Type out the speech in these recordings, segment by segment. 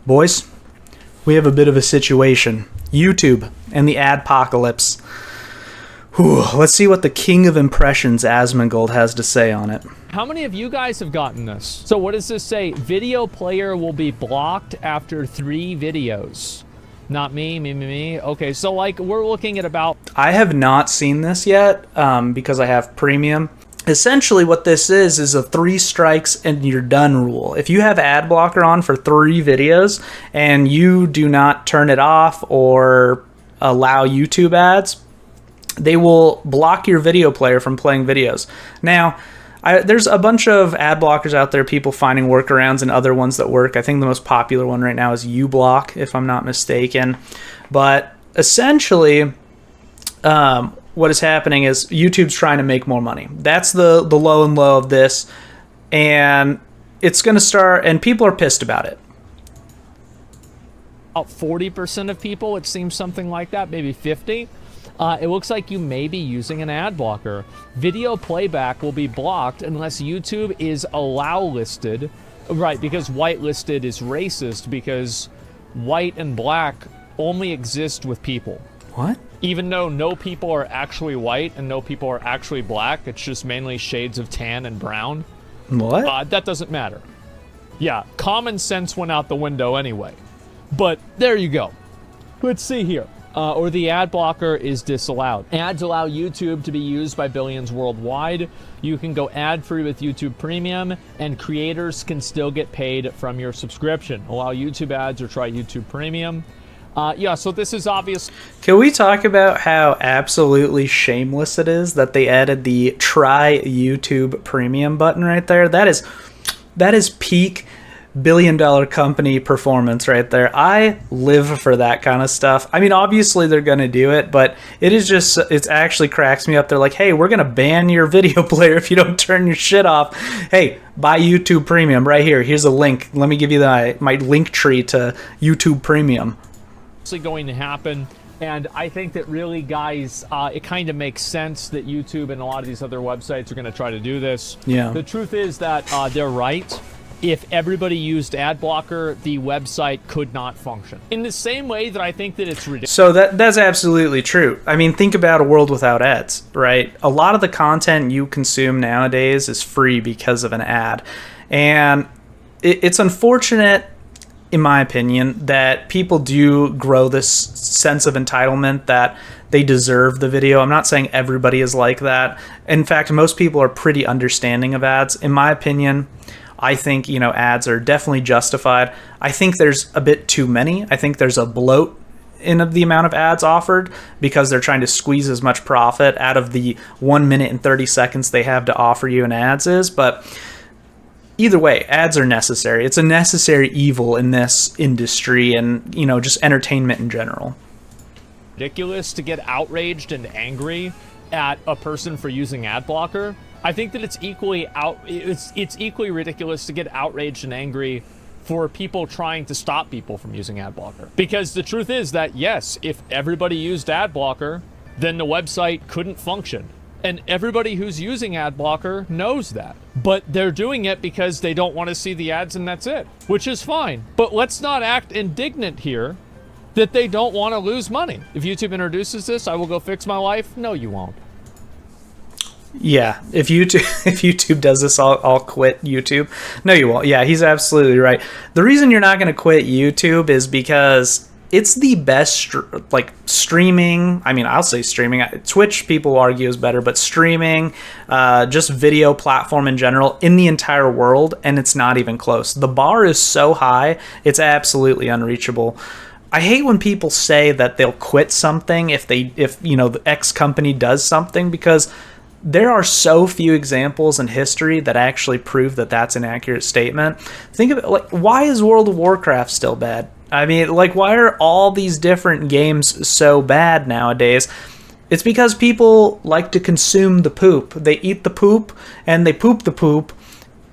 Boys, we have a bit of a situation. YouTube and the adpocalypse. Whew, let's see what the king of impressions, Asmongold, has to say on it. How many of you guys have gotten this? So what does this say? Video player will be blocked after 3 videos. Not me. Okay, so like we're looking at about... I have not seen this yet because I have premium. Essentially what this is a 3 strikes and you're done rule. If you have ad blocker on for 3 videos and you do not turn it off or allow YouTube ads, they will block your video player from playing videos. Now, there's a bunch of ad blockers out there, people finding workarounds and other ones that work. I think the most popular one right now is uBlock, if I'm not mistaken. But essentially, what is happening is YouTube's trying to make more money. That's the low and low of this. And it's going to start, and people are pissed about it. About 40% of people, it seems something like that, maybe 50. It looks like you may be using an ad blocker. Video playback will be blocked unless YouTube is allow listed. Right, because whitelisted is racist because white and black only exist with people. What? Even though no people are actually white and no people are actually black, it's just mainly shades of tan and brown. What? That doesn't matter. Yeah, common sense went out the window anyway. But there you go. Let's see here. Or the ad blocker is disallowed. Ads allow YouTube to be used by billions worldwide. You can go ad-free with YouTube Premium, and creators can still get paid from your subscription. Allow YouTube ads or try YouTube Premium. Yeah, so this is obvious. Can we talk about how absolutely shameless it is that they added the try YouTube Premium button right there? That is peak billion-dollar company performance right there. I live for that kind of stuff. I mean, obviously they're going to do it, but it actually cracks me up. They're like, hey, we're going to ban your video player if you don't turn your shit off. Hey, buy YouTube Premium right here. Here's a link. Let me give you my link tree to YouTube Premium. Going to happen, and I think that really, guys, it kind of makes sense that YouTube and a lot of these other websites are going to try to do this. Yeah. The truth is that they're right. If everybody used ad blocker, the website could not function. In the same way that I think that it's ridiculous. So that's absolutely true. I mean, think about a world without ads, right? A lot of the content you consume nowadays is free because of an ad. And it's unfortunate, in my opinion, that people do grow this sense of entitlement that they deserve the video. I'm not saying everybody is like that. In fact, most people are pretty understanding of ads. In my opinion, I think, ads are definitely justified. I think there's a bit too many. I think there's a bloat in the amount of ads offered because they're trying to squeeze as much profit out of the 1 minute and 30 seconds they have to offer you in ads is. But either way, ads are necessary. It's a necessary evil in this industry and, just entertainment in general. Ridiculous to get outraged and angry at a person for using ad blocker. I think that it's equally ridiculous to get outraged and angry for people trying to stop people from using ad blocker. Because the truth is that, yes, if everybody used ad blocker, then the website couldn't function. And everybody who's using ad blocker knows that. But they're doing it because they don't want to see the ads, and that's it, which is fine. But let's not act indignant here that they don't want to lose money. If YouTube introduces this, I will go fix my life. No, you won't. Yeah, if YouTube does this, I'll quit YouTube. No, you won't. Yeah, he's absolutely right. The reason you're not going to quit YouTube is because it's the best streaming. I mean, I'll say streaming. Twitch, people argue, is better, but streaming, just video platform in general in the entire world, and it's not even close. The bar is so high, it's absolutely unreachable. I hate when people say that they'll quit something if the X company does something, because there are so few examples in history that actually prove that that's an accurate statement. Think of it, why is World of Warcraft still bad? I mean, why are all these different games so bad nowadays? It's because people like to consume the poop. They eat the poop and they poop the poop,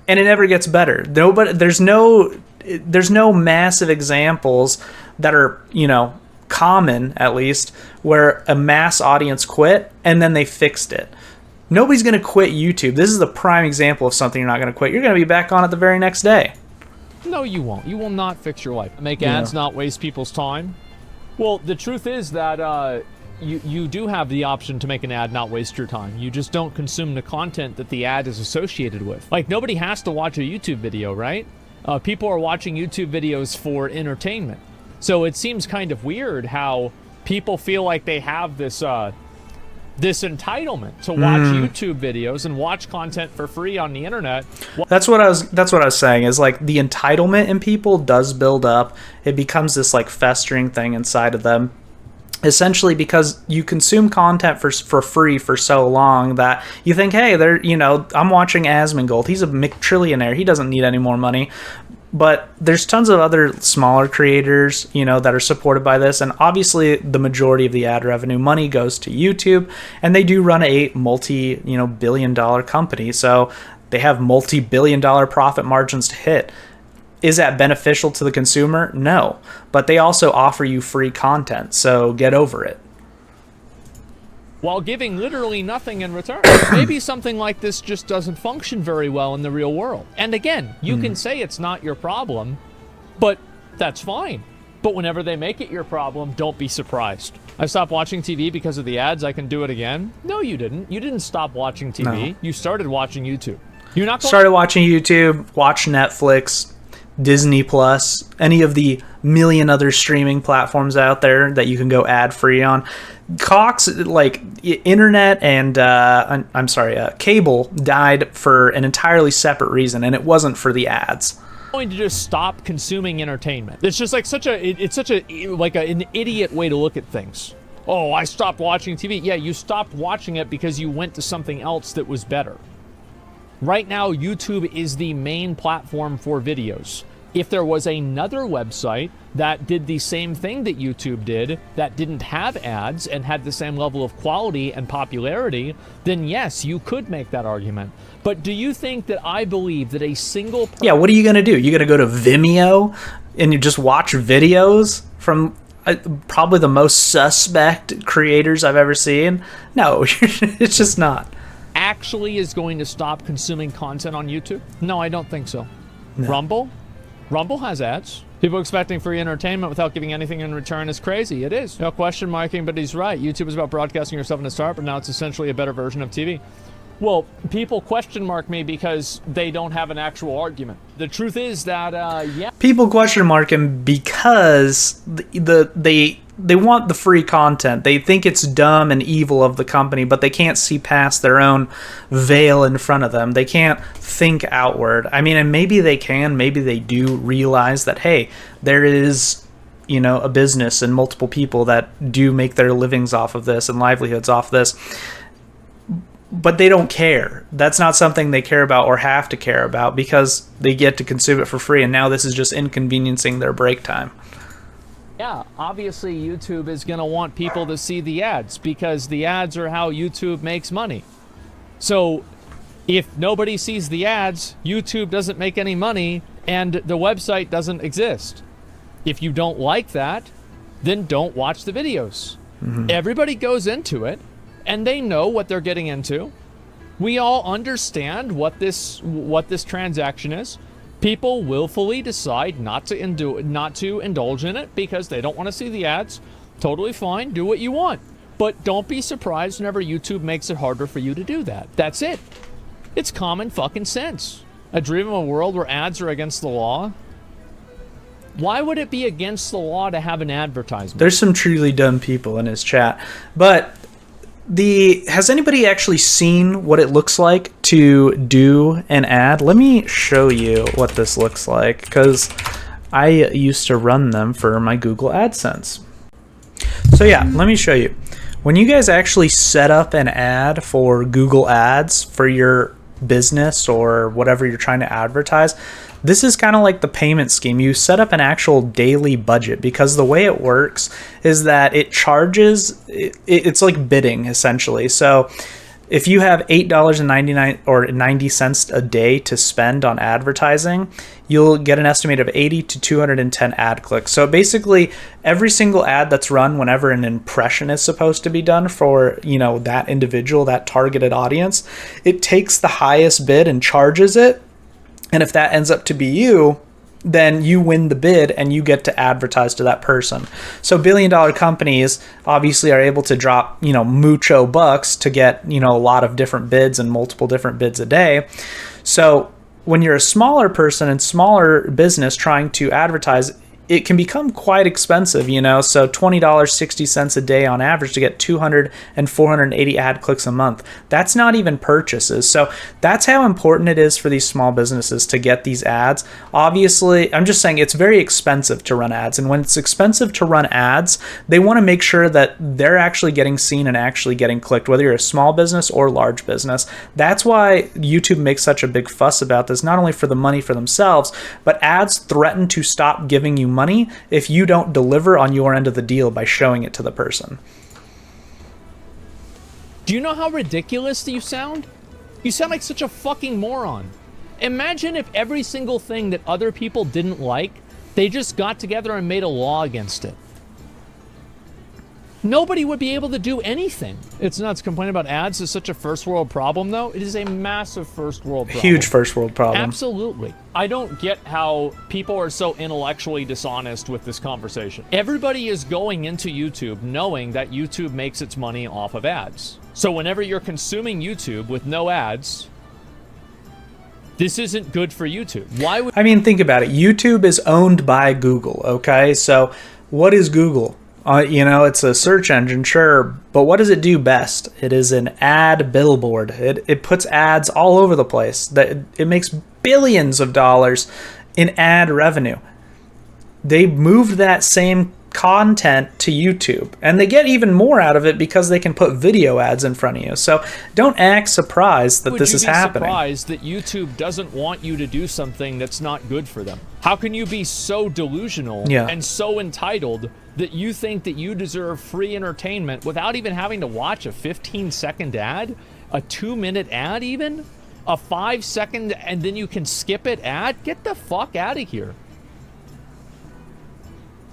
and it never gets better. There's no massive examples that are, common at least, where a mass audience quit and then they fixed it. Nobody's going to quit YouTube. This is the prime example of something you're not going to quit. You're going to be back on it the very next day. No, you won't. You will not fix your life. Make ads not waste people's time? Well, the truth is that you do have the option to make an ad not waste your time. You just don't consume the content that the ad is associated with. Like, nobody has to watch a YouTube video, right? People are watching YouTube videos for entertainment. So it seems kind of weird how people feel like they have this entitlement to watch YouTube videos and watch content for free on the internet. That's what I was saying, is like the entitlement in people does build up. It becomes this like festering thing inside of them. Essentially because you consume content for free for so long that you think, hey, I'm watching Asmongold. He's a McTrillionaire. He doesn't need any more money. But there's tons of other smaller creators, that are supported by this. And obviously the majority of the ad revenue money goes to YouTube, and they do run a multi-billion-dollar company. So they have multi-billion-dollar profit margins to hit. Is that beneficial to the consumer? No. But they also offer you free content, so get over it. While giving literally nothing in return. Maybe something like this just doesn't function very well in the real world. And again, you can say it's not your problem, but that's fine. But whenever they make it your problem, don't be surprised. I stopped watching TV because of the ads. I can do it again. No, you didn't. You didn't stop watching TV. No. You started watching YouTube. You're not started watching YouTube, watch Netflix, Disney Plus, any of the million other streaming platforms out there that you can go ad-free on. Cox, like internet and cable died for an entirely separate reason, and it wasn't for the ads. Going to just stop consuming entertainment. It's just like an idiot way to look at things. Oh, I stopped watching TV. Yeah, you stopped watching it because you went to something else that was better. Right now, YouTube is the main platform for videos. If there was another website that did the same thing that YouTube did, that didn't have ads and had the same level of quality and popularity, then yes, you could make that argument. But do you think that I believe that a single Yeah, what are you going to do? You're going to go to Vimeo and you just watch videos from probably the most suspect creators I've ever seen? No, it's just not. Actually is going to stop consuming content on YouTube? No, I don't think so. No. Rumble has ads. People expecting free entertainment without giving anything in return is crazy. It is. No question marking, but he's right. YouTube is about broadcasting yourself in the start, but now it's essentially a better version of TV. Well, people question mark me because they don't have an actual argument. The truth is that, yeah. People question mark him because they want the free content. They think it's dumb and evil of the company, but they can't see past their own veil in front of them. They can't think outward. I mean, and maybe they can. Maybe they do realize that, hey, there is, a business and multiple people that do make their livings off of this and livelihoods off this. But they don't care. That's not something they care about or have to care about because they get to consume it for free, and now this is just inconveniencing their break time. Yeah, obviously YouTube is going to want people to see the ads because the ads are how YouTube makes money. So if nobody sees the ads, YouTube doesn't make any money and the website doesn't exist. If you don't like that, then don't watch the videos. Mm-hmm. Everybody goes into it and they know what they're getting into. We all understand what this transaction is. People willfully decide not to indulge in it because they don't want to see the ads. Totally fine. Do what you want. But don't be surprised whenever YouTube makes it harder for you to do that. That's it. It's common fucking sense. I dream of a world where ads are against the law. Why would it be against the law to have an advertisement? There's some truly dumb people in his chat. But has anybody actually seen what it looks like to do an ad? Let me show you what this looks like because I used to run them for my Google AdSense. So yeah, let me show you. When you guys actually set up an ad for Google Ads for your business or whatever you're trying to advertise, this is kind of like the payment scheme. You set up an actual daily budget because the way it works is that it charges, it's like bidding essentially. So if you have $8.99 or 90 cents a day to spend on advertising, you'll get an estimate of 80 to 210 ad clicks. So basically every single ad that's run whenever an impression is supposed to be done for, that individual, that targeted audience, it takes the highest bid and charges it. And if that ends up to be you, then you win the bid and you get to advertise to that person. So billion-dollar companies obviously are able to drop, mucho bucks to get, a lot of different bids and multiple different bids a day. So when you're a smaller person and smaller business trying to advertise, it can become quite expensive, so $20, 60 cents a day on average to get 200 and 480 ad clicks a month. That's not even purchases. So that's how important it is for these small businesses to get these ads. Obviously, I'm just saying it's very expensive to run ads. And when it's expensive to run ads, they want to make sure that they're actually getting seen and actually getting clicked, whether you're a small business or large business. That's why YouTube makes such a big fuss about this, not only for the money for themselves, but ads threaten to stop giving you money if you don't deliver on your end of the deal by showing it to the person. Do you know how ridiculous you sound? You sound like such a fucking moron. Imagine if every single thing that other people didn't like, they just got together and made a law against it. Nobody would be able to do anything. It's nuts. Complaining about ads is such a first world problem, though. It is a massive first world problem. Huge first world problem. Absolutely. I don't get how people are so intellectually dishonest with this conversation. Everybody is going into YouTube knowing that YouTube makes its money off of ads. So whenever you're consuming YouTube with no ads, this isn't good for YouTube. Why would... think about it. YouTube is owned by Google, okay? So what is Google? It's a search engine, sure, but what does it do best? It is an ad billboard. It puts ads all over the place. It makes billions of dollars in ad revenue. They moved that same content to YouTube, and they get even more out of it because they can put video ads in front of you. So don't act surprised that this is happening. Surprised that YouTube doesn't want you to do something that's not good for them? How can you be so delusional and so entitled that you think that you deserve free entertainment without even having to watch a 15-second ad, a 2-minute ad even, a 5-second, and then you can skip it ad? Get the fuck out of here.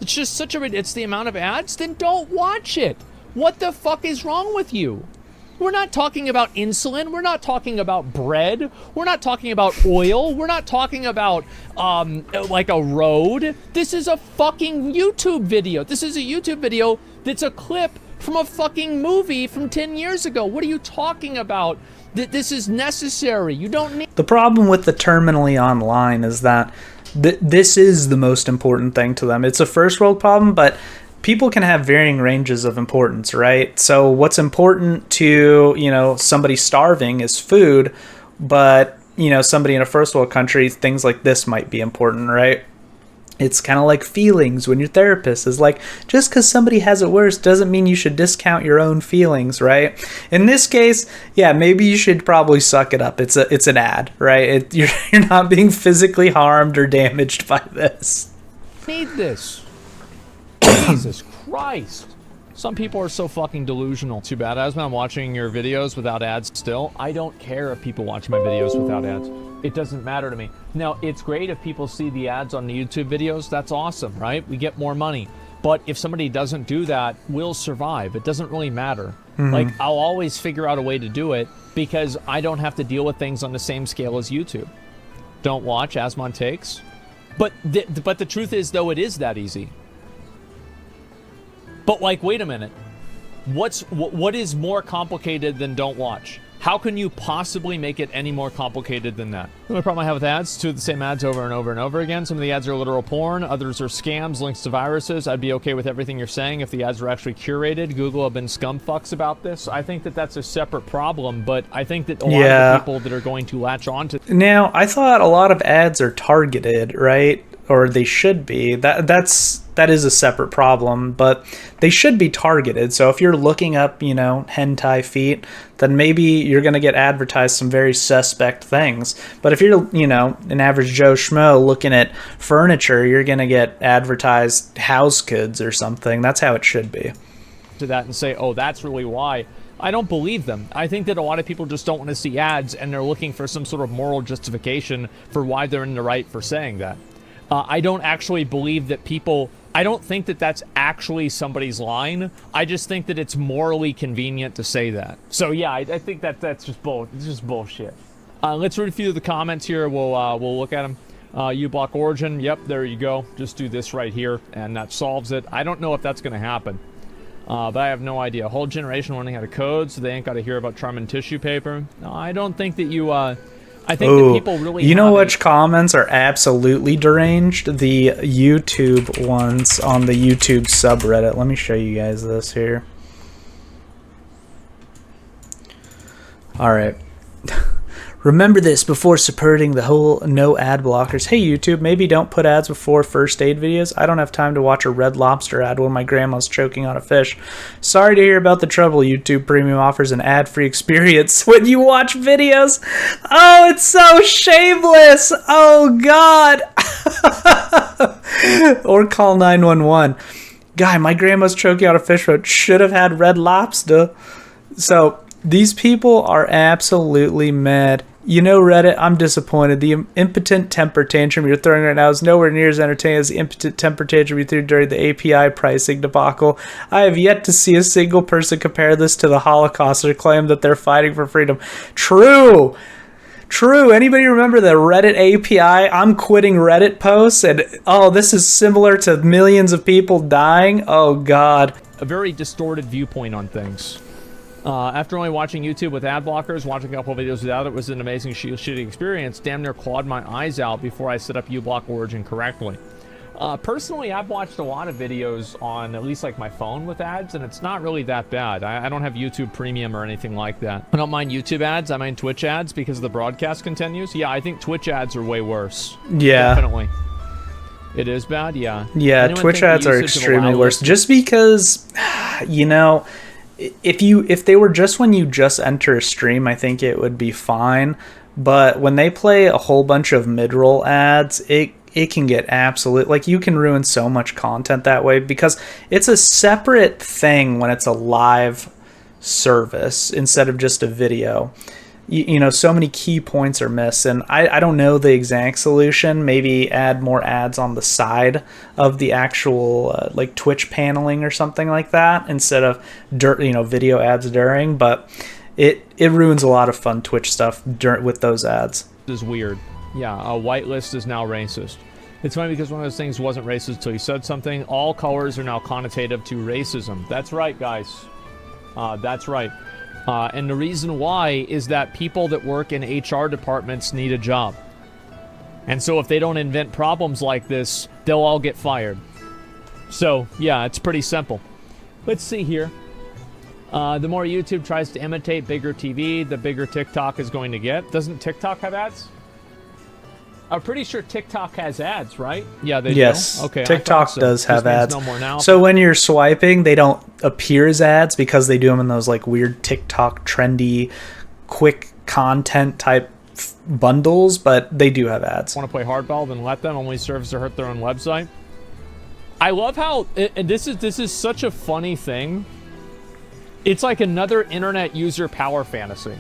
It's just such a... It's the amount of ads? Then don't watch it. What the fuck is wrong with you? We're not talking about insulin. We're not talking about bread. We're not talking about oil. We're not talking about, like a road. This is a fucking YouTube video. This is a YouTube video that's a clip from a fucking movie from 10 years ago. What are you talking about? This is necessary. You don't need... The problem with the terminally online is that this is the most important thing to them. It's a first world problem, but people can have varying ranges of importance, right? So what's important to, somebody starving is food, but, somebody in a first world country, things like this might be important, right? It's kind of like feelings when your therapist is like, just because somebody has it worse doesn't mean you should discount your own feelings, right? In this case, yeah, maybe you should probably suck it up. It's an ad, right? You're not being physically harmed or damaged by this. Need this. Jesus Christ. Some people are so fucking delusional. Too bad. As I'm watching your videos without ads still, I don't care if people watch my videos without ads. It doesn't matter to me. Now, it's great if people see the ads on the YouTube videos. That's awesome, right? We get more money. But if somebody doesn't do that, we'll survive. It doesn't really matter. Like, I'll always figure out a way to do it because I don't have to deal with things on the same scale as YouTube. Don't watch Asmon Takes. But the truth is, though, it is that easy. But, like, wait a minute. What is more complicated than don't watch? How can you possibly make it any more complicated than that? The only problem I have with ads, two of the same ads over and over and over again. Some of the ads are literal porn, others are scams, links to viruses. I'd be okay with everything you're saying if the ads were actually curated. Google have been scumfucks about this. I think that that's a separate problem, but I think that a lot of the people that are going to latch on to... Now, I thought a lot of ads are targeted, right? Or they should be. That is a separate problem, but they should be targeted. So if you're looking up, hentai feet, then maybe you're going to get advertised some very suspect things. But if you're, an average Joe Schmo looking at furniture, you're going to get advertised house goods or something. That's how it should be. To that and say, oh, that's really why. I don't believe them. I think that a lot of people just don't want to see ads and they're looking for some sort of moral justification for why they're in the right for saying that. I don't actually believe that people... I don't think that that's actually somebody's line. I just think that it's morally convenient to say that. So yeah, I think that's just bullshit. Let's read a few of the comments here. We'll look at them. uBlock origin, yep, there you go. Just do this right here, and that solves it. I don't know if that's going to happen, but I have no idea. Whole generation learning how to code, so they ain't got to hear about Charmin tissue paper. No, I don't think that you, I think that people really You know which comments are absolutely deranged? The YouTube ones on the YouTube subreddit. Let me show you guys this here. Alright. Remember this before supporting the whole no ad blockers. Hey YouTube, maybe don't put ads before first aid videos. I don't have time to watch a Red Lobster ad when my grandma's choking on a fish. Sorry to hear about the trouble. YouTube Premium offers an ad-free experience when you watch videos. Oh, it's so shameless. Oh God. Or call 911. Guy, my grandma's choking on a fish road. Should have had Red Lobster. So these people are absolutely mad. You know, Reddit, I'm disappointed. The impotent temper tantrum you're throwing right now is nowhere near as entertaining as the impotent temper tantrum you threw during the API pricing debacle. I have yet to see a single person compare this to the Holocaust or claim that they're fighting for freedom. True. True. Anybody remember the Reddit API? I'm quitting Reddit posts, and oh, this is similar to millions of people dying. Oh, God. A very distorted viewpoint on things. After only watching YouTube with ad blockers, watching a couple videos without it was an amazing shitty experience. Damn near clawed my eyes out before I set up uBlock Origin correctly. Personally, I've watched a lot of videos on at least like my phone with ads, and it's not really that bad. I don't have YouTube Premium or anything like that. I don't mind YouTube ads. I mind Twitch ads because the broadcast continues. Yeah, I think Twitch ads are way worse. Yeah. Definitely. It is bad? Yeah. Yeah, Anyone Twitch ads are extremely worse. Just because, you know, if they were just when you just enter a stream, I think it would be fine. But when they play a whole bunch of mid-roll ads, it can get absolute, like, you can ruin so much content that way because it's a separate thing when it's a live service instead of just a video. You know, so many key points are missed, and I don't know the exact solution. Maybe add more ads on the side of the actual like Twitch paneling or something like that instead of video ads during. But it ruins a lot of fun Twitch stuff with those ads. This is weird. Yeah, a whitelist is now racist. It's funny because one of those things wasn't racist until you said something. All colors are now connotative to racism. That's right, guys. That's right. And the reason why is that people that work in HR departments need a job. And so if they don't invent problems like this, they'll all get fired. So, yeah, it's pretty simple. Let's see here. The more YouTube tries to imitate bigger TV, the bigger TikTok is going to get. Doesn't TikTok have ads? I'm pretty sure TikTok has ads, right? Yeah, they do. Okay, TikTok does have ads. No more now. So when you're swiping, they don't appear as ads because they do them in those like weird TikTok trendy, quick content type bundles, but they do have ads. Want to play hardball? Then let them. Only serves to hurt their own website. I love how and this is such a funny thing. It's like another internet user power fantasy.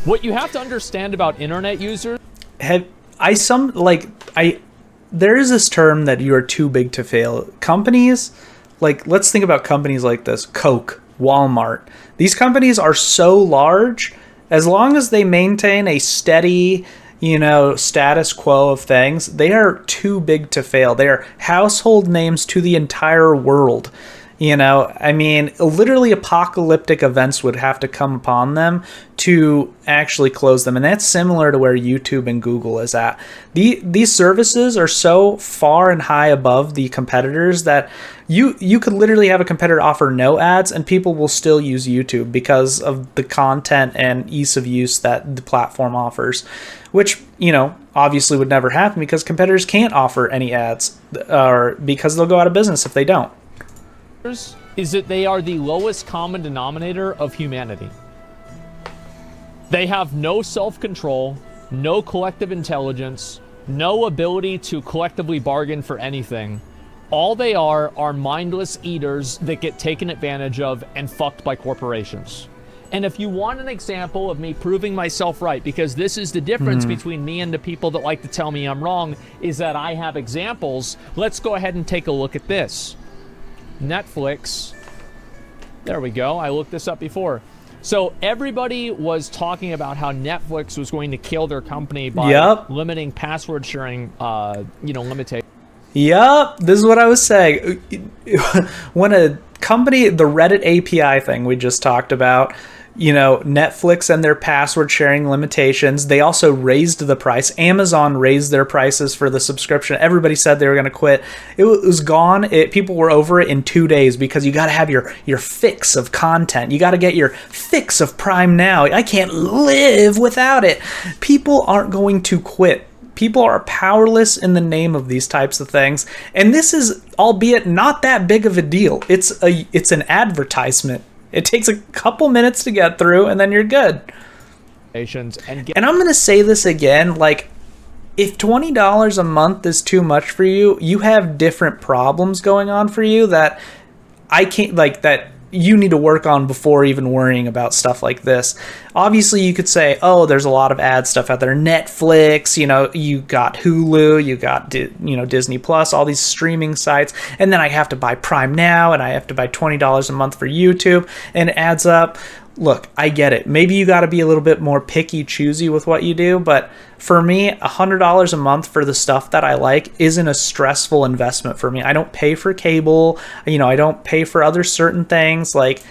What you have to understand about internet users. There is this term that you are too big to fail. Companies, like, let's think about companies like this, Coke, Walmart. These companies are so large, as long as they maintain a steady, status quo of things, they are too big to fail. They are household names to the entire world. Literally apocalyptic events would have to come upon them to actually close them. And that's similar to where YouTube and Google is at. These services are so far and high above the competitors that you could literally have a competitor offer no ads and people will still use YouTube because of the content and ease of use that the platform offers, which, obviously would never happen because competitors can't offer any ads or because they'll go out of business if they don't. Is that they are the lowest common denominator of humanity. They have no self-control, no collective intelligence, no ability to collectively bargain for anything. All they are mindless eaters that get taken advantage of and fucked by corporations. And if you want an example of me proving myself right, because this is the difference between me and the people that like to tell me I'm wrong, is that I have examples. Let's go ahead and take a look at this. Netflix. There we go. I looked this up before. So everybody was talking about how Netflix was going to kill their company by limiting password sharing, limitations. Yep, this is what I was saying. When a company, the Reddit API thing we just talked about, Netflix and their password sharing limitations, they also raised the price. Amazon raised their prices for the subscription. Everybody said they were going to quit. It was gone. People were over it in 2 days because you got to have your fix of content. You got to get your fix of Prime Now. I can't live without it. People aren't going to quit. People are powerless in the name of these types of things. And this is, albeit not that big of a deal. It's an advertisement. It takes a couple minutes to get through, and then you're good. And I'm going to say this again, like, if $20 a month is too much for you, you have different problems going on for you that I can't, like, that you need to work on before even worrying about stuff like this. Obviously, you could say, oh, there's a lot of ad stuff out there. Netflix, you got Hulu, you got, Disney Plus, all these streaming sites. And then I have to buy Prime Now, and I have to buy $20 a month for YouTube, and it adds up. Look, I get it. Maybe you got to be a little bit more picky, choosy with what you do. But for me, $100 a month for the stuff that I like isn't a stressful investment for me. I don't pay for cable. I don't pay for other certain things. Like,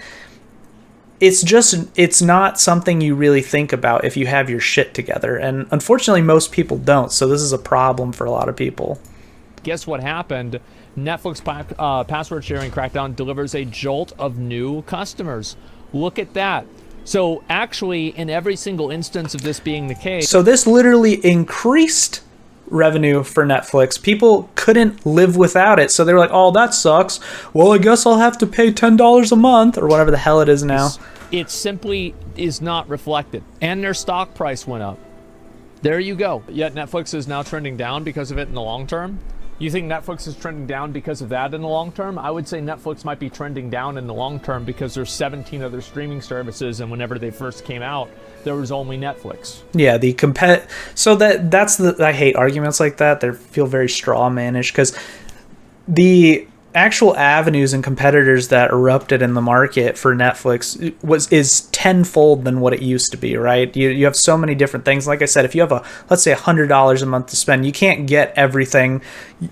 it's not something you really think about if you have your shit together. And unfortunately, most people don't. So this is a problem for a lot of people. Guess what happened? Netflix password sharing crackdown delivers a jolt of new customers. Look at that. So actually, in every single instance of this being the case... So this literally increased revenue for Netflix. People couldn't live without it. So they were like, oh, that sucks. Well, I guess I'll have to pay $10 a month or whatever the hell it is now. It simply is not reflected. And their stock price went up. There you go. Yet Netflix is now trending down because of it in the long term. You think Netflix is trending down because of that in the long term? I would say Netflix might be trending down in the long term because there's 17 other streaming services, and whenever they first came out, there was only Netflix. Yeah, so that's I hate arguments like that. They feel very straw-manish because the actual avenues and competitors that erupted in the market for Netflix is tenfold than what it used to be, right? You have so many different things. Like I said, if you have let's say $100 a month to spend, you can't get everything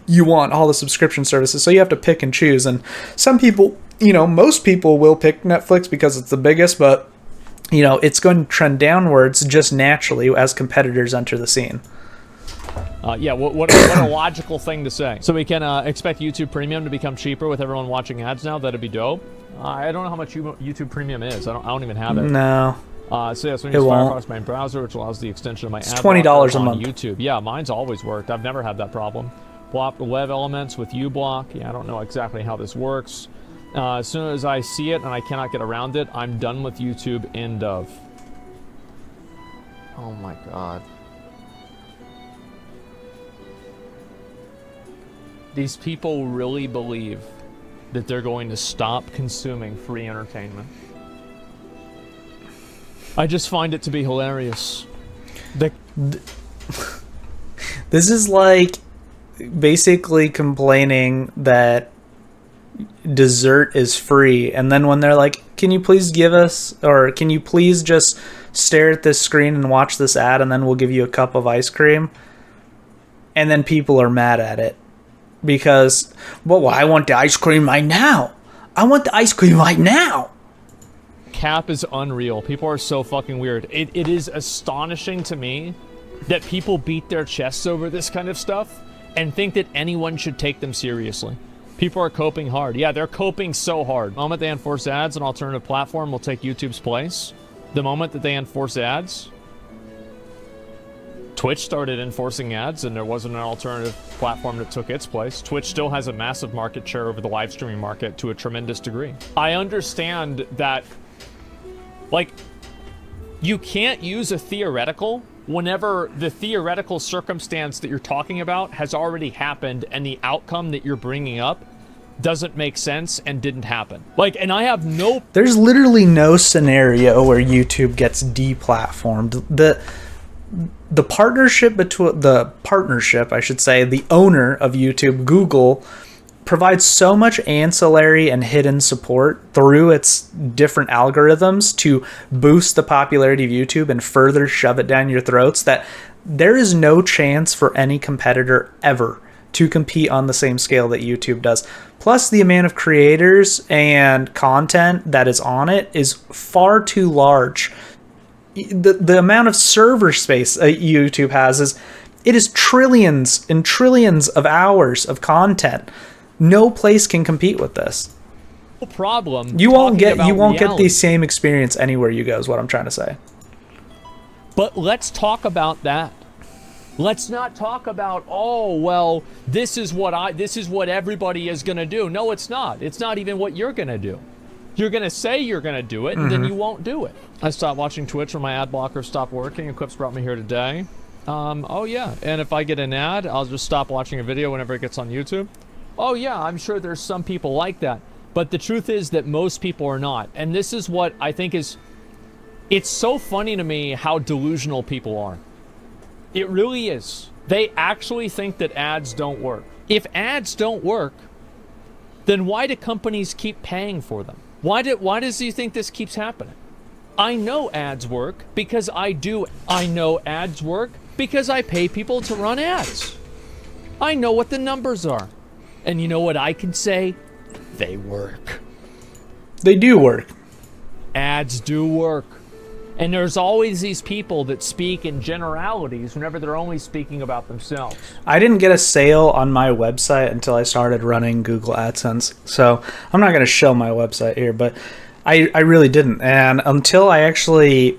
you want, all the subscription services. So you have to pick and choose. And some people, most people will pick Netflix because it's the biggest, but it's going to trend downwards just naturally as competitors enter the scene. What a logical thing to say. So we can expect YouTube Premium to become cheaper with everyone watching ads now. That'd be dope. I don't know how much YouTube Premium is. I don't even have it. No. So yes, we use Firefox main browser, which allows the extension of my ad $20 a month. YouTube. Yeah, mine's always worked. I've never had that problem. Block the web elements with uBlock. Yeah, I don't know exactly how this works. As soon as I see it and I cannot get around it, I'm done with YouTube. End of. Oh my god. These people really believe that they're going to stop consuming free entertainment. I just find it to be hilarious. This is like basically complaining that dessert is free, and then when they're like, can you please give us, or can you please just stare at this screen and watch this ad, and then we'll give you a cup of ice cream, and then people are mad at it. Because, well, I want the ice cream right now. I want the ice cream right now. Cap is unreal. People are so fucking weird. It is astonishing to me that people beat their chests over this kind of stuff and think that anyone should take them seriously. People are coping hard. Yeah, they're coping so hard. The moment they enforce ads, an alternative platform will take YouTube's place. The moment that they enforce ads, Twitch started enforcing ads, and there wasn't an alternative platform that took its place. Twitch still has a massive market share over the live streaming market to a tremendous degree. I understand that, like, you can't use a theoretical whenever the theoretical circumstance that you're talking about has already happened and the outcome that you're bringing up doesn't make sense and didn't happen. Like, and I have no... There's literally no scenario where YouTube gets deplatformed. The partnership, I should say, the owner of YouTube, Google, provides so much ancillary and hidden support through its different algorithms to boost the popularity of YouTube and further shove it down your throats that there is no chance for any competitor ever to compete on the same scale that YouTube does. Plus, the amount of creators and content that is on it is far too large. The amount of server space YouTube has is trillions and trillions of hours of content. No place can compete with this. Problem. You won't get the same experience anywhere you go, is what I'm trying to say. But let's talk about that. Let's not talk about, oh, well, this is what everybody is going to do. No, it's not. It's not even what you're going to do. You're going to say you're going to do it, and then you won't do it. I stopped watching Twitch when my ad blocker stopped working, and Clips brought me here today. Oh, yeah. And if I get an ad, I'll just stop watching a video whenever it gets on YouTube. Oh, yeah, I'm sure there's some people like that. But the truth is that most people are not. And this is what I think is... It's so funny to me how delusional people are. It really is. They actually think that ads don't work. If ads don't work, then why do companies keep paying for them? Why does he think this keeps happening? I know ads work because I do. I know ads work because I pay people to run ads. I know what the numbers are. And you know what I can say? They work. They do work. Ads do work. And there's always these people that speak in generalities whenever they're only speaking about themselves. I didn't get a sale on my website until I started running Google AdSense. So I'm not going to show my website here, but I really didn't. And until I actually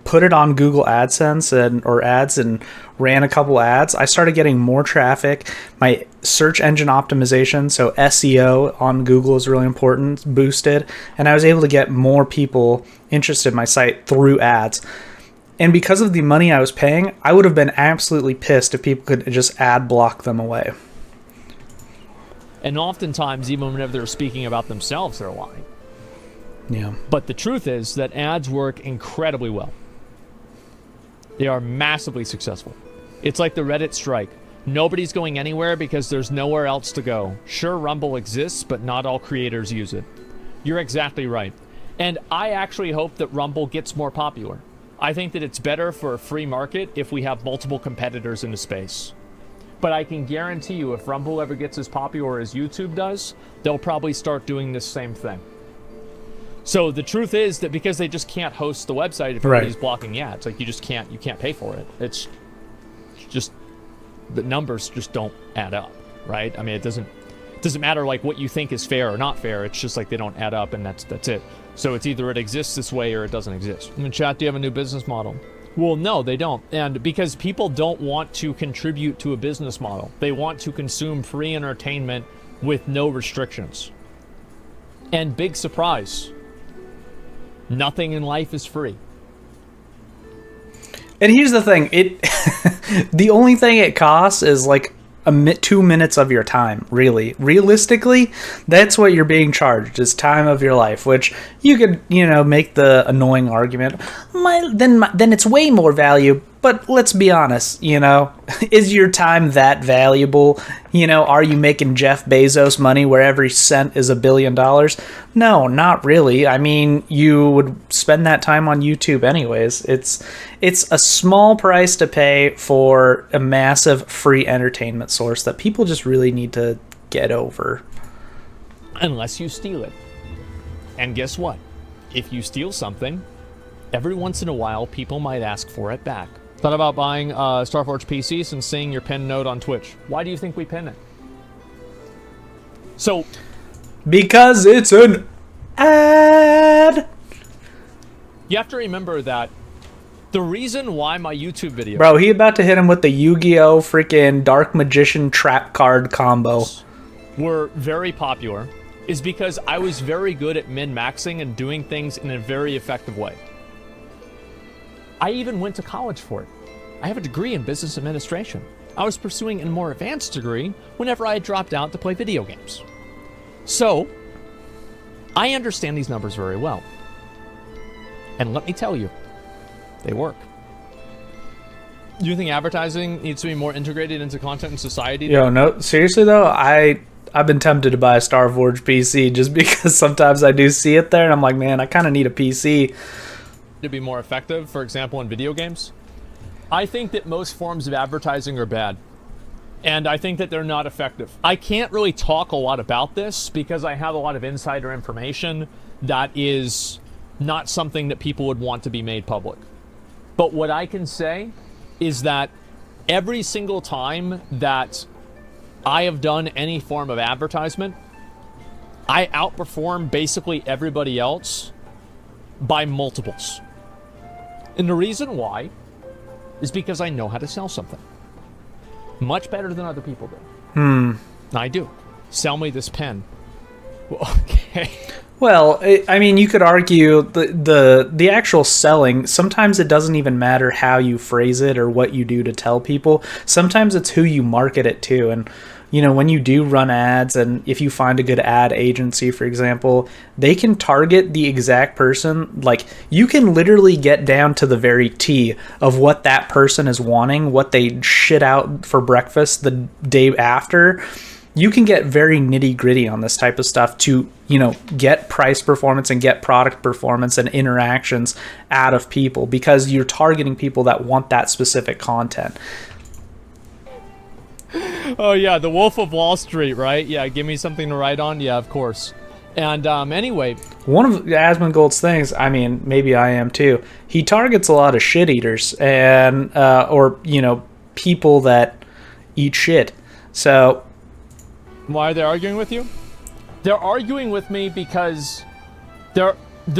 put it on Google AdSense or ads and ran a couple ads, I started getting more traffic. My search engine optimization, so SEO on Google is really important, boosted, and I was able to get more people interested in my site through ads. And because of the money I was paying, I would have been absolutely pissed if people could just ad block them away. And oftentimes, even whenever they're speaking about themselves, they're lying. Yeah. But the truth is that ads work incredibly well. They are massively successful. It's like the Reddit strike. Nobody's going anywhere because there's nowhere else to go. Sure, Rumble exists, but not all creators use it. You're exactly right. And I actually hope that Rumble gets more popular. I think that it's better for a free market if we have multiple competitors in the space. But I can guarantee you, if Rumble ever gets as popular as YouTube does, they'll probably start doing this same thing. So the truth is that because they just can't host the website if everybody's blocking the ads, like you can't pay for it. It's just, the numbers just don't add up, right? I mean, it doesn't matter like what you think is fair or not fair. It's just like they don't add up, and that's it. So it's either it exists this way or it doesn't exist. In the chat, do you have a new business model? Well, no, they don't. And because people don't want to contribute to a business model. They want to consume free entertainment with no restrictions. And big surprise, nothing in life is free. And here's the thing, the only thing it costs is like 2 minutes of your time, really. Realistically, that's what you're being charged, is time of your life, which you could, make the annoying argument, then it's way more value. But let's be honest, is your time that valuable? Are you making Jeff Bezos money where every cent is $1 billion? No, not really. I mean, you would spend that time on YouTube anyways. It's a small price to pay for a massive free entertainment source that people just really need to get over. Unless you steal it. And guess what? If you steal something, every once in a while, people might ask for it back. Thought about buying Starforge PCs and seeing your pin node on Twitch. Why do you think we pin it? So, because it's an ad. You have to remember that the reason why my YouTube video... Bro, he about to hit him with the Yu-Gi-Oh! Freaking Dark Magician trap card combo. ...were very popular is because I was very good at min-maxing and doing things in a very effective way. I even went to college for it. I have a degree in business administration. I was pursuing a more advanced degree whenever I had dropped out to play video games. So, I understand these numbers very well. And let me tell you, they work. Do you think advertising needs to be more integrated into content and society? Yo, no, seriously though, I I've been tempted to buy a Starforge PC just because sometimes I do see it there and I'm like, man, I kind of need a PC to be more effective, for example, in video games. I think that most forms of advertising are bad. And I think that they're not effective. I can't really talk a lot about this because I have a lot of insider information that is not something that people would want to be made public. But what I can say is that every single time that I have done any form of advertisement, I outperform basically everybody else by multiples. And the reason why is because I know how to sell something. Much better than other people do. I do. Sell me this pen. Okay. Well, I mean, you could argue the actual selling, sometimes it doesn't even matter how you phrase it or what you do to tell people. Sometimes it's who you market it to. And, you know, when you do run ads, and if you find a good ad agency, for example, they can target the exact person. Like, you can literally get down to the very T of what that person is wanting, what they shit out for breakfast the day after. You can get very nitty gritty on this type of stuff to, you know, get price performance and get product performance and interactions out of people because you're targeting people that want that specific content. Oh, yeah, the Wolf of Wall Street, right? Yeah, give me something to write on. Yeah, of course. And anyway. One of Asmongold's things, I mean, maybe I am too, he targets a lot of shit eaters and, or, you know, people that eat shit. So. Why are they arguing with you? They're arguing with me because the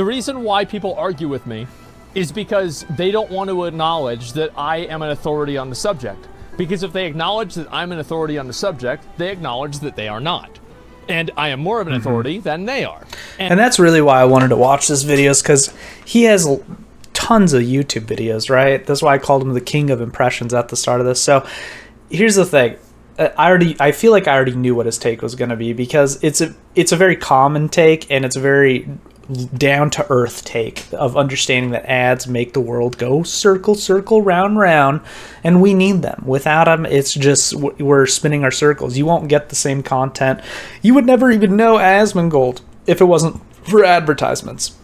reason why people argue with me is because they don't want to acknowledge that I am an authority on the subject. Because if they acknowledge that I'm an authority on the subject, they acknowledge that they are not. And I am more of an authority than they are. And that's really why I wanted to watch this videos, because he has tons of YouTube videos, right? That's why I called him the king of impressions at the start of this. So here's the thing. I feel like I already knew what his take was going to be, because it's a very common take, and it's a very down to earth take of understanding that ads make the world go circle, circle, round, round, and we need them. Without them, it's just we're spinning our circles. You won't get the same content. You would never even know Asmongold if it wasn't for advertisements.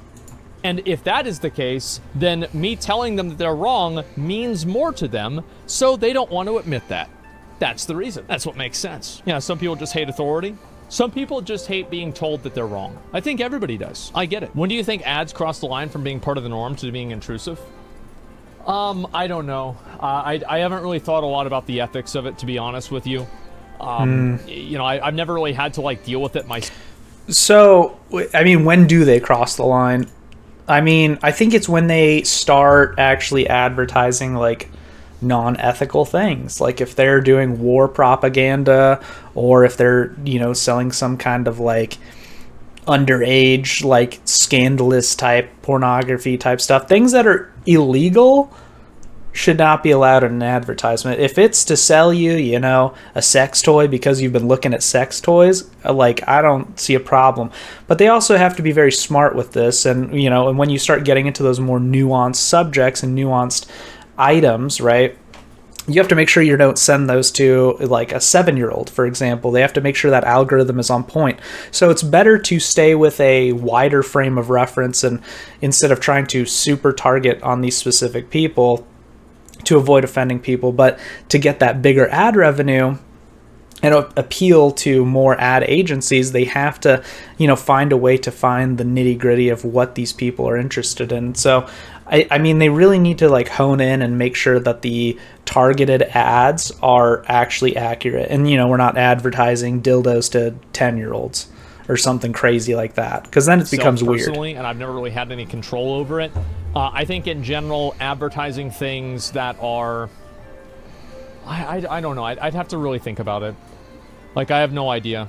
And if that is the case, then me telling them that they're wrong means more to them, so they don't want to admit that. That's the reason. That's what makes sense. Yeah, some people just hate authority. Some people just hate being told that they're wrong. I think everybody does. I get it. When do you think ads cross the line from being part of the norm to being intrusive? I don't know. I haven't really thought a lot about the ethics of it, to be honest with you. You know, I've never really had to, like, deal with it myself. So, I mean, when do they cross the line? I mean, I think it's when they start actually advertising, like, non-ethical things, like if they're doing war propaganda, or if they're, you know, selling some kind of like underage, like scandalous type pornography type stuff. Things that are illegal should not be allowed in an advertisement. If it's to sell you, you know, a sex toy because you've been looking at sex toys, like, I don't see a problem. But they also have to be very smart with this, and, you know, and when you start getting into those more nuanced subjects and nuanced items, right, you have to make sure you don't send those to like a 7-year-old, for example. They have to make sure that algorithm is on point. So it's better to stay with a wider frame of reference, and instead of trying to super target on these specific people to avoid offending people, but to get that bigger ad revenue and appeal to more ad agencies, they have to, you know, find a way to find the nitty gritty of what these people are interested in. So I mean, they really need to like hone in and make sure that the targeted ads are actually accurate. And, you know, we're not advertising dildos to 10-year-olds or something crazy like that, because then it becomes weird. And I've never really had any control over it. I think in general, advertising things that are, I don't know. I'd have to really think about it. Like, I have no idea.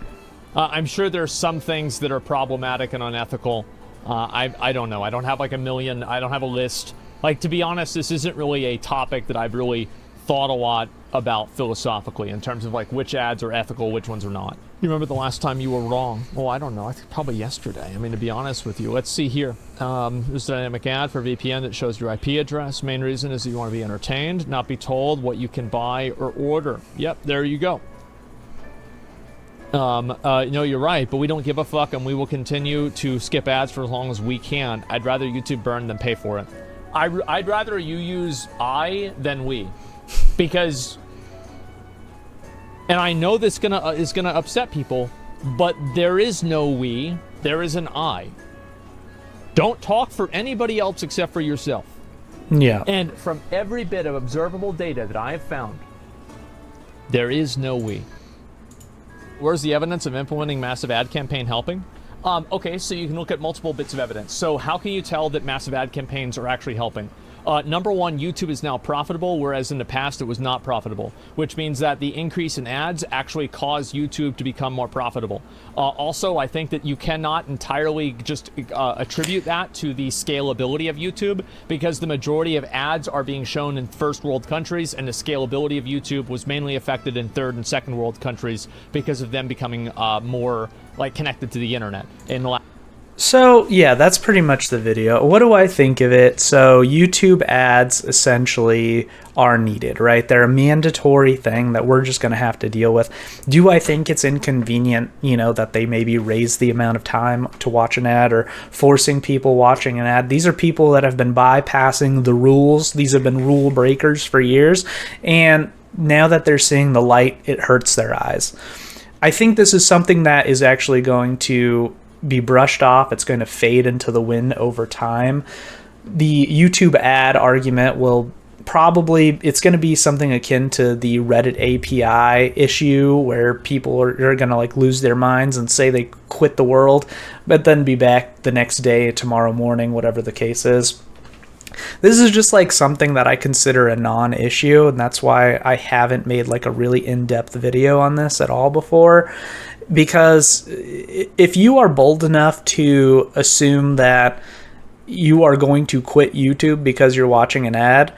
I'm sure there's some things that are problematic and unethical. I don't know. I don't have like a million. I don't have a list. Like, to be honest, this isn't really a topic that I've really thought a lot about philosophically in terms of like which ads are ethical, which ones are not. You remember the last time you were wrong? Well, I don't know. I think probably yesterday. I mean, to be honest with you. Let's see here. This dynamic ad for VPN that shows your IP address. Main reason is that you want to be entertained, not be told what you can buy or order. Yep, there you go. No, you're right, but we don't give a fuck, and we will continue to skip ads for as long as we can. I'd rather YouTube burn than pay for it. I'd rather you use I than we, because, and I know this is gonna upset people, but there is no we, there is an I. Don't talk for anybody else except for yourself. Yeah. And from every bit of observable data that I have found, there is no we. Where's the evidence of implementing massive ad campaign helping? Okay, so you can look at multiple bits of evidence. So how can you tell that massive ad campaigns are actually helping? Number one, YouTube is now profitable, whereas in the past it was not profitable, which means that the increase in ads actually caused YouTube to become more profitable. Also, I think that you cannot entirely just attribute that to the scalability of YouTube, because the majority of ads are being shown in first world countries, and the scalability of YouTube was mainly affected in third and second world countries because of them becoming more like connected to the internet in the last. So, yeah, that's pretty much the video. What do I think of it? So, YouTube ads essentially are needed, right? They're a mandatory thing that we're just going to have to deal with. Do I think it's inconvenient, that they maybe raise the amount of time to watch an ad or forcing people watching an ad? These are people that have been bypassing the rules. These have been rule breakers for years. And now that they're seeing the light, it hurts their eyes. I think this is something that is actually going to be brushed off. It's going to fade into the wind over time. The YouTube ad argument will probably, it's going to be something akin to the Reddit API issue, where people are going to like lose their minds and say they quit the world, but then be back the next day, tomorrow morning, whatever the case is. This is just like something that I consider a non-issue, and that's why I haven't made like a really in-depth video on this at all before. Because if you are bold enough to assume that you are going to quit YouTube because you're watching an ad,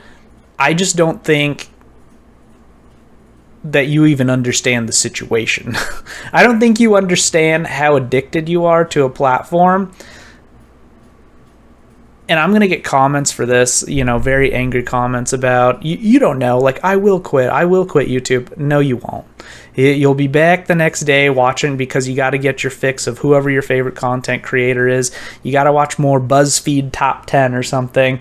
I just don't think that you even understand the situation. I don't think you understand how addicted you are to a platform. And I'm going to get comments for this, very angry comments about, you don't know, like, I will quit YouTube. No, you won't. You'll be back the next day watching, because you got to get your fix of whoever your favorite content creator is. You got to watch more BuzzFeed Top 10 or something.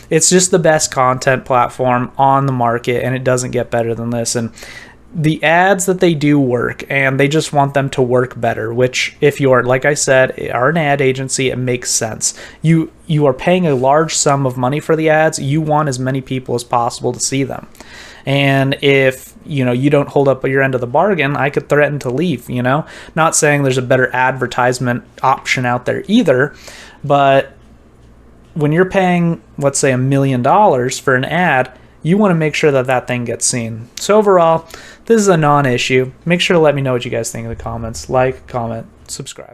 It's just the best content platform on the market, and it doesn't get better than this. And the ads that they do work, and they just want them to work better, which, if you're, like I said, are an ad agency, it makes sense. You are paying a large sum of money for the ads. You want as many people as possible to see them. And if you don't hold up your end of the bargain, I could threaten to leave. Not saying there's a better advertisement option out there either, but when you're paying, let's say, $1 million for an ad, you want to make sure that that thing gets seen. So overall, this is a non-issue. Make sure to let me know what you guys think in the comments. Like, comment, subscribe.